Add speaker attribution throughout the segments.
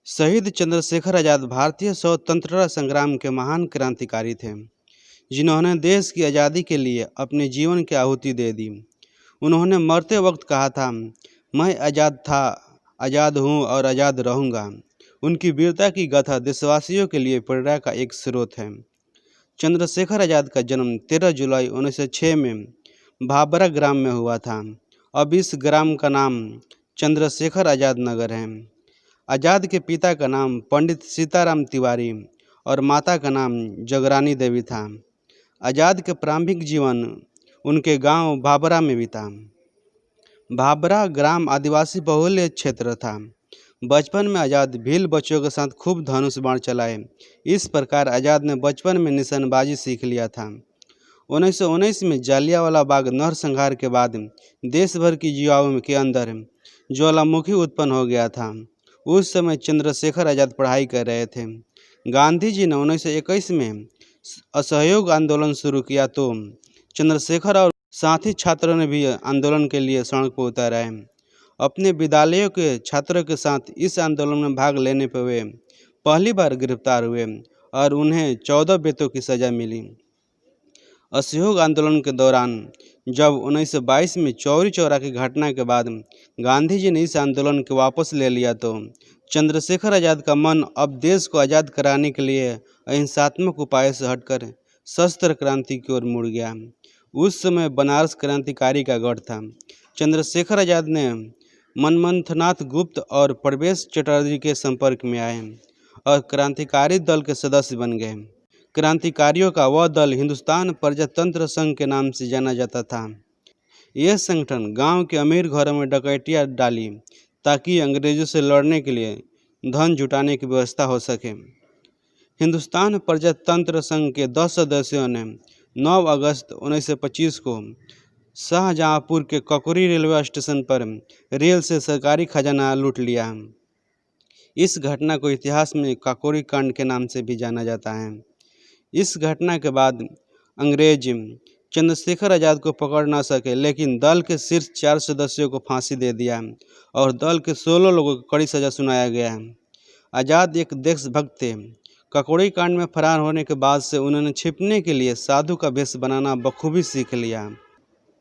Speaker 1: शहीद चंद्रशेखर आज़ाद भारतीय स्वतंत्रता संग्राम के महान क्रांतिकारी थे, जिन्होंने देश की आज़ादी के लिए अपने जीवन की आहुति दे दी। उन्होंने मरते वक्त कहा था, मैं आज़ाद था, आज़ाद हूँ और आज़ाद रहूँगा। उनकी वीरता की गाथा देशवासियों के लिए प्रेरणा का एक स्रोत है। चंद्रशेखर आज़ाद का जन्म 13 जुलाई 1906 में भाबरा ग्राम में हुआ था। अब इस ग्राम का नाम चंद्रशेखर आज़ाद नगर है। आज़ाद के पिता का नाम पंडित सीताराम तिवारी और माता का नाम जगरानी देवी था। आज़ाद के प्रारंभिक जीवन उनके गांव भाबरा में बीता। भाबरा ग्राम आदिवासी बहुल्य क्षेत्र था। बचपन में आज़ाद भील बच्चों के साथ खूब धनुष बाण चलाए। इस प्रकार आज़ाद ने बचपन में निशानबाजी सीख लिया था। 1919 में जालियांवाला बाग नरसंहार के बाद देश भर की युवाओं के अंदर ज्वालामुखी उत्पन्न हो गया था। उस समय चंद्रशेखर आज़ाद पढ़ाई कर रहे थे। गांधी जी ने 1921 में असहयोग आंदोलन शुरू किया तो चंद्रशेखर और साथी छात्रों ने भी आंदोलन के लिए सड़क पर उतर आए। अपने विद्यालयों के छात्रों के साथ इस आंदोलन में भाग लेने पर वे पहली बार गिरफ्तार हुए और उन्हें 14 बेतों की सज़ा मिली। असहयोग आंदोलन के दौरान जब 1922 में चौरी चौरा की घटना के बाद गांधी जी ने इस आंदोलन को वापस ले लिया तो चंद्रशेखर आज़ाद का मन अब देश को आज़ाद कराने के लिए अहिंसात्मक उपाय से हटकर शस्त्र क्रांति की ओर मुड़ गया। उस समय बनारस क्रांतिकारी का गढ़ था। चंद्रशेखर आज़ाद ने मनमथनाथ गुप्त और प्रवेश चटर्जी के संपर्क में आए और क्रांतिकारी दल के सदस्य बन गए। क्रांतिकारियों का वह दल हिंदुस्तान प्रजातंत्र संघ के नाम से जाना जाता था। यह संगठन गांव के अमीर घरों में डकैतियां डाली ताकि अंग्रेजों से लड़ने के लिए धन जुटाने की व्यवस्था हो सके। हिंदुस्तान प्रजातंत्र संघ के 10 सदस्यों ने 9 अगस्त 1925 को शाहजहांपुर के ककोरी रेलवे स्टेशन पर रेल से सरकारी खजाना लूट लिया। इस घटना को इतिहास में काकोरी कांड के नाम से भी जाना जाता है। इस घटना के बाद अंग्रेज चंद्रशेखर आज़ाद को पकड़ न सके, लेकिन दल के शीर्ष 4 सदस्यों को फांसी दे दिया और दल के 16 लोगों को कड़ी सजा सुनाया गया। आज़ाद एक देशभक्त थे। काकोरी कांड में फरार होने के बाद से उन्होंने छिपने के लिए साधु का वेश बनाना बखूबी सीख लिया।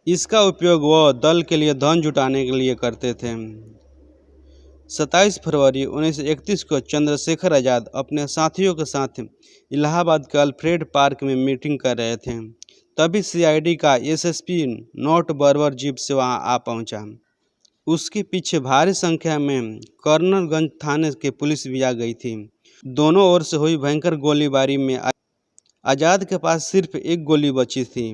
Speaker 1: इसका उपयोग वह दल के लिए धन जुटाने के लिए करते थे। 27 फरवरी 1931 को चंद्रशेखर आज़ाद अपने साथियों के साथ इलाहाबाद के अल्फ्रेड पार्क में मीटिंग कर रहे थे। तभी सीआईडी का एसएसपी नोट बर्बर जीप से वहां आ पहुंचा। उसके पीछे भारी संख्या में कर्नलगंज थाने के पुलिस भी आ गई थी। दोनों ओर से हुई भयंकर गोलीबारी में आज़ाद के पास सिर्फ एक गोली बची थी,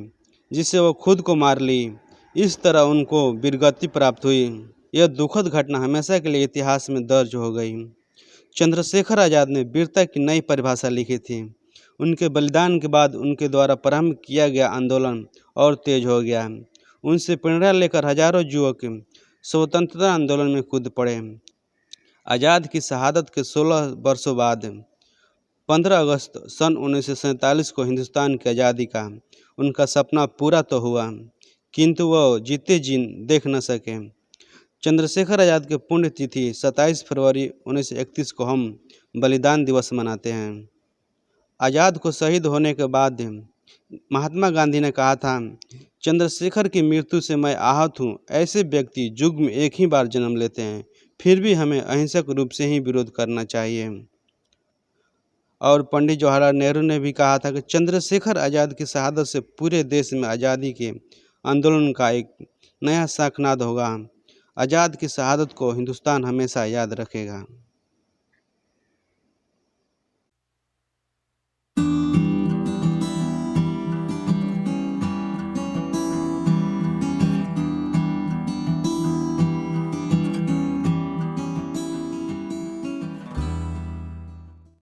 Speaker 1: जिससे वो खुद को मार ली। इस तरह उनको वीरगति प्राप्त हुई। यह दुखद घटना हमेशा के लिए इतिहास में दर्ज हो गई। चंद्रशेखर आज़ाद ने वीरता की नई परिभाषा लिखी थी। उनके बलिदान के बाद उनके द्वारा प्रारंभ किया गया आंदोलन और तेज हो गया। उनसे प्रेरणा लेकर हजारों युवक स्वतंत्रता आंदोलन में कूद पड़े। आज़ाद की शहादत के 16 वर्षों बाद 15 अगस्त सन 1947 को हिंदुस्तान की आज़ादी का उनका सपना पूरा तो हुआ, किंतु वह जीते जी देख न सके। चंद्रशेखर आज़ाद की पुण्यतिथि 27 फरवरी 1931 को हम बलिदान दिवस मनाते हैं। आज़ाद को शहीद होने के बाद महात्मा गांधी ने कहा था, चंद्रशेखर की मृत्यु से मैं आहत हूँ। ऐसे व्यक्ति युग में एक ही बार जन्म लेते हैं, फिर भी हमें अहिंसक रूप से ही विरोध करना चाहिए। और पंडित जवाहरलाल नेहरू ने भी कहा था कि चंद्रशेखर आज़ाद की शहादत से पूरे देश में आज़ादी के आंदोलन का एक नया शाखनाद होगा। आज़ाद की शहादत को हिंदुस्तान हमेशा याद रखेगा।